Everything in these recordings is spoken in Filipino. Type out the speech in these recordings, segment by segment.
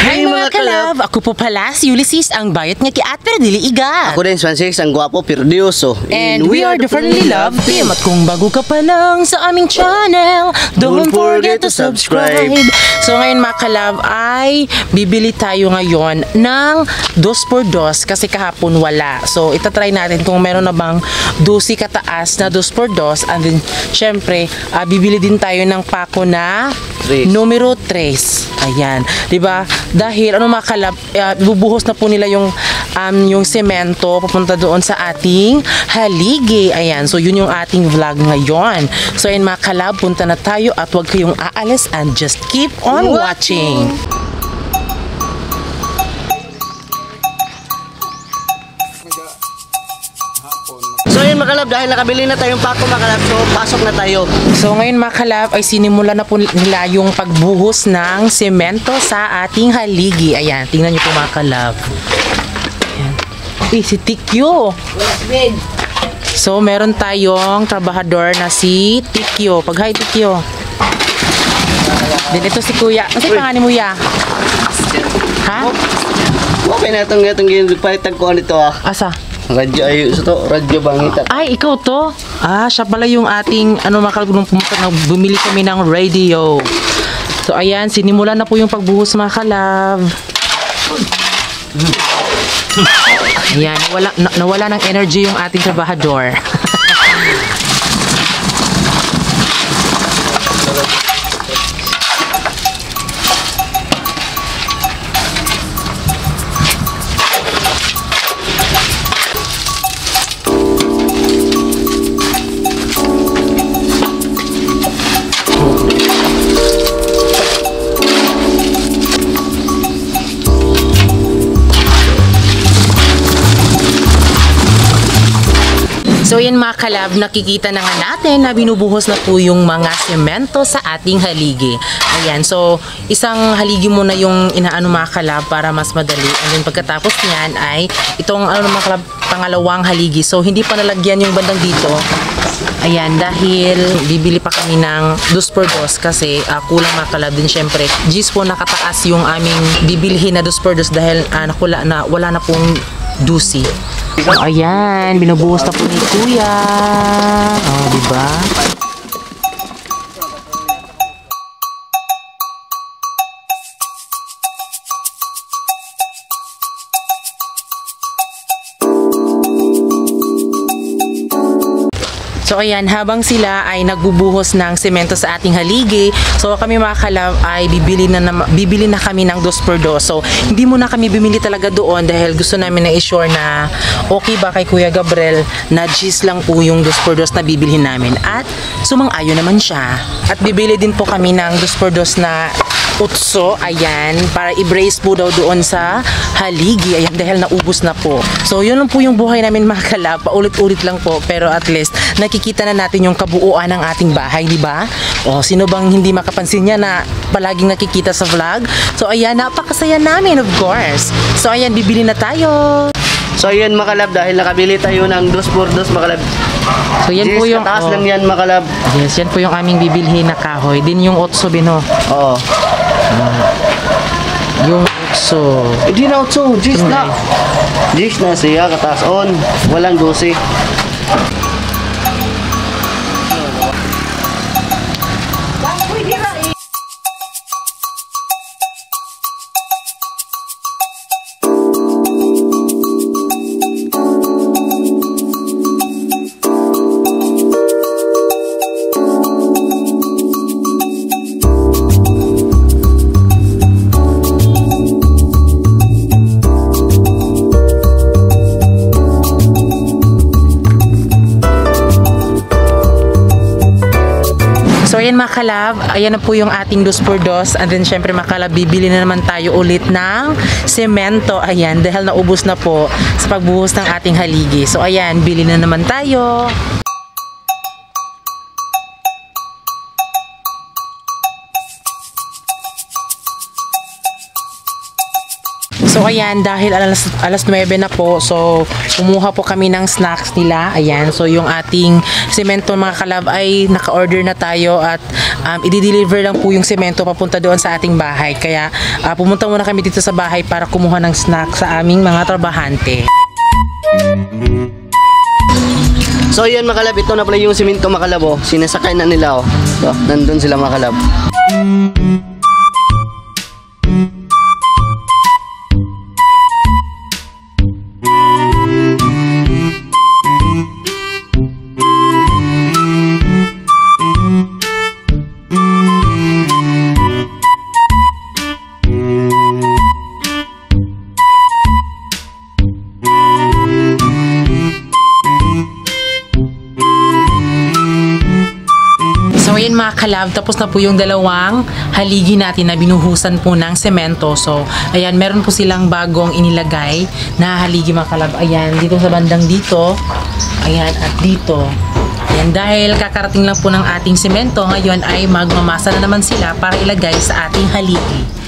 Hi mga kalab! Ako po pala si Ulysses, ang bayot nga kiat pero dili iga. Ako din si Francis, ang gwapo pero dioso. And we are the Friendly Love Team. At kung bago ka pa lang sa aming channel, don't forget to subscribe. So ngayon mga kalab ay bibili tayo ngayon ng 2x2 kasi kahapon wala. So itatry natin kung meron na bang 12 kataas na 2x2 and then syempre bibili din tayo ng pako na numero 3. Ayan, 'di ba? Dahil ano mga kalab, bubuhos na po nila yung semento papunta doon sa ating haligi. Ayan, so yun yung ating vlog ngayon. So ayun mga kalab, punta na tayo at huwag kayong aalis and just keep on watching. So yun mga kalab, dahil nakabili na tayong pako mga kalab, so pasok na tayo. So ngayon mga kalab ay sinimula na po nila yung pagbuhos ng semento sa ating haligi. Ayan, tingnan nyo po mga kalab. Ayan. Si Tikyo. So meron tayong trabahador na si Tikyo. Pag-hi Tikyo. Then ito si Kuya. Ano si pangalan mo ya? Ha? Okay na itong ginagpalitag ko nito Asa? Radyo ayo sa to, radyo bangita. Ay, ikaw to? Siya pala yung ating mga kalab nung pumunta na bumili kami ng radio. So ayan, sinimula na po yung pagbuhos mga kalab. Ayan, nawala ng energy yung ating trabahador. So yan mga kalab, nakikita na nga natin na binubuhos na po yung mga semento sa ating haligi. Ayan, so isang haligi muna yung inaano mga kalab para mas madali. And then pagkatapos niyan ay itong mga kalab, pangalawang haligi. So hindi pa nalagyan yung bandang dito. Ayan, dahil bibili pa kami ng 2x2 kasi kulang mga kalab din syempre. Gis po nakataas yung aming bibilhin na 2x2 dahil wala na pong dusi. So, ayan, binubuhos na po ni Kuya. Diba? So ayan, habang sila ay nagbubuhos ng semento sa ating haligi, so kami mga kalab ay bibili na kami ng 2x2. So hindi muna kami bumili talaga doon dahil gusto namin na i-sure na okay ba kay Kuya Gabriel na gis lang po yung 2x2 na bibilhin namin. At sumang-ayon naman siya. At bibili din po kami ng 2x2 na utso, ayan, para i-brace po daw doon sa haligi, ayan, dahil naubos na po. So yun lang po yung buhay namin mga kalab, paulit-ulit lang po, pero at least nakikita na natin yung kabuuan ng ating bahay, di ba? Sino bang hindi makapansin niya na palaging nakikita sa vlog? So ayan, napakasaya namin of course. So ayan, bibili na tayo. So yun mga kalab, dahil nakabili tayo ng 2x2 mga kalab. So yan po yung kataas lang yan mga kalab. Yes, yan po yung aming bibilhin na kahoy. Din yung utso bino. Oo. Yung utso. Hindi na utso, gis na. Gis na siya, kataas on. Walang 12. So ayan mga kalab, ayan na po yung ating 2x2 and then syempre mga kalab, bibili na naman tayo ulit ng semento, ayan, dahil naubos na po sa pagbuhos ng ating haligi. So ayan, bili na naman tayo. So ayan, dahil alas 9 na po, so kumuha po kami ng snacks nila. Ayan, so yung ating semento mga kalab ay naka-order na tayo at i-deliver lang po yung semento papunta doon sa ating bahay. Kaya pumunta muna kami dito sa bahay para kumuha ng snack sa aming mga trabahante. So yun mga kalab, ito na pala yung simento mga kalab, oh. Sinasakay na nila, oh. So, nandun sila mga kalab. So ayan mga kalab, tapos na po yung dalawang haligi natin na binuhusan po ng semento. So ayan, meron po silang bagong inilagay na haligi mga kalab. Ayan, dito sa bandang dito. Ayan, at dito. Ayan, dahil kakarating lang po ng ating semento, ngayon ay magmamasa na naman sila para ilagay sa ating haligi.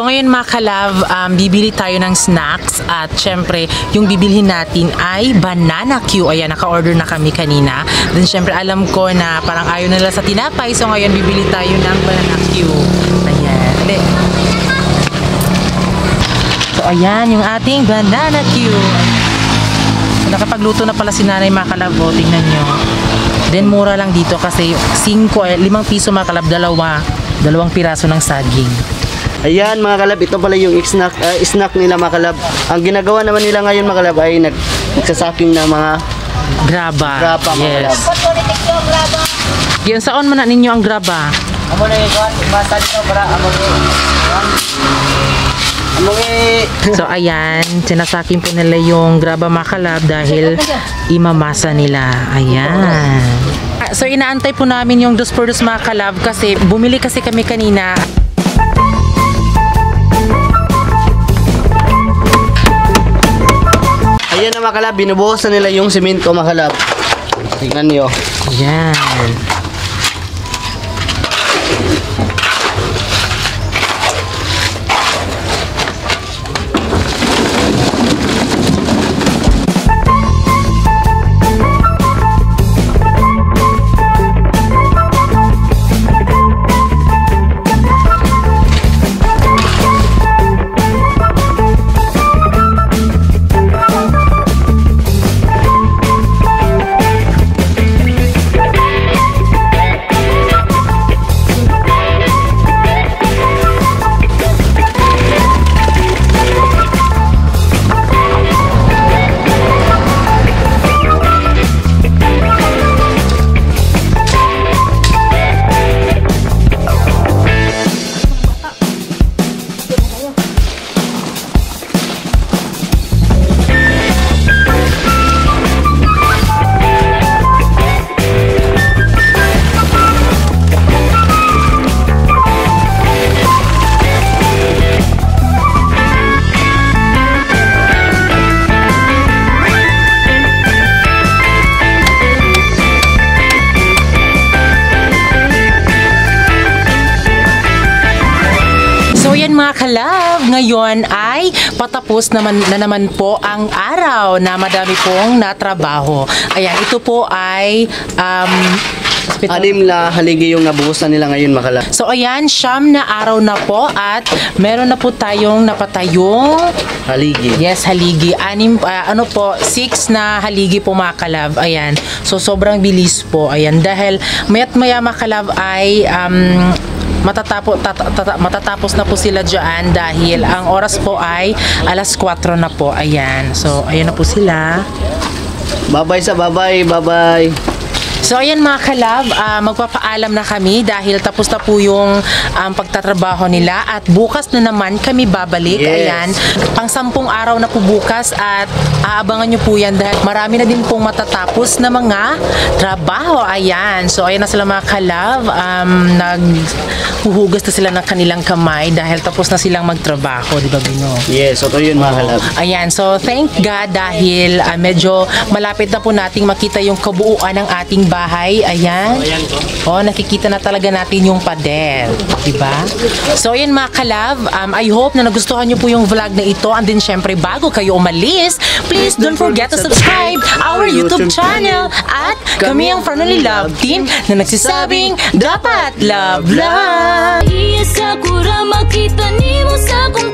Ngayon mga kalab, bibili tayo ng snacks at syempre yung bibilhin natin ay banana Q. Ayan, naka-order na kami kanina. Then syempre alam ko na parang ayaw nila sa tinapay, so ngayon bibili tayo ng banana Q. Ayan. So ayan yung ating banana Q. So, nakapagluto na pala si nanay mga kalab. O, tingnan nyo. Then mura lang dito kasi 5 piso mga kalab, dalawang piraso ng saging. Ayan mga kalab, ito pala yung snack nila mga kalab. Ang ginagawa naman nila ngayon mga kalab ay nagsasaking na mga graba. Mga Yes. kalab. Yan, saan man na ninyo ang graba? Amo na yung basa dito para So ayan, sinasakin po nila yung graba mga kalab dahil imamasa nila. Ayan. So inaantay po namin yung 2x2 mga kalab kasi bumili kasi kami kanina. Ayan na mga kalab, binubuhusan nila yung simento mga kalab. Tingnan nyo. Ayan. Mga kalab, ngayon ay patapos na naman po ang araw na madami pong natrabaho. Ayan, ito po ay Anim na haligi yung nabuhusan nila ngayon mga kalab. So ayan, 9 na araw na po at meron na po tayong napatayong haligi. Yes, haligi. 6 na haligi po mga kalab. Ayan. So sobrang bilis po. Ayan, dahil mayat maya mga kalab ay matatapos na po sila dyan dahil ang oras po ay alas 4 na po. Ayan. So, ayan na po sila. Bye-bye sa bye-bye. So ayan mga kalab, magpapaalam na kami dahil tapos na po yung pagtatrabaho nila at bukas na naman kami babalik. Yes. Ayan, pang 10 araw na po bukas at aabangan nyo po yan dahil marami na din pong matatapos na mga trabaho. Ayan, so ayan na sila mga kalab, naghuhugas na sila ng kanilang kamay dahil tapos na silang magtrabaho, di ba Bino? Yes, so yun mga kalab. Ayan, so thank God dahil medyo malapit na po nating makita yung kabuuan ng ating bahay. Ayan. Oh, nakikita na talaga natin yung pader. Diba? So, ayan mga kalab. I hope na nagustuhan nyo po yung vlog na ito. And then, syempre, bago kayo umalis, please don't forget to subscribe our YouTube channel. At kami ang Family Love Team na nagsisabing, dapat love, love! Iya sa kura makita nimo sa akong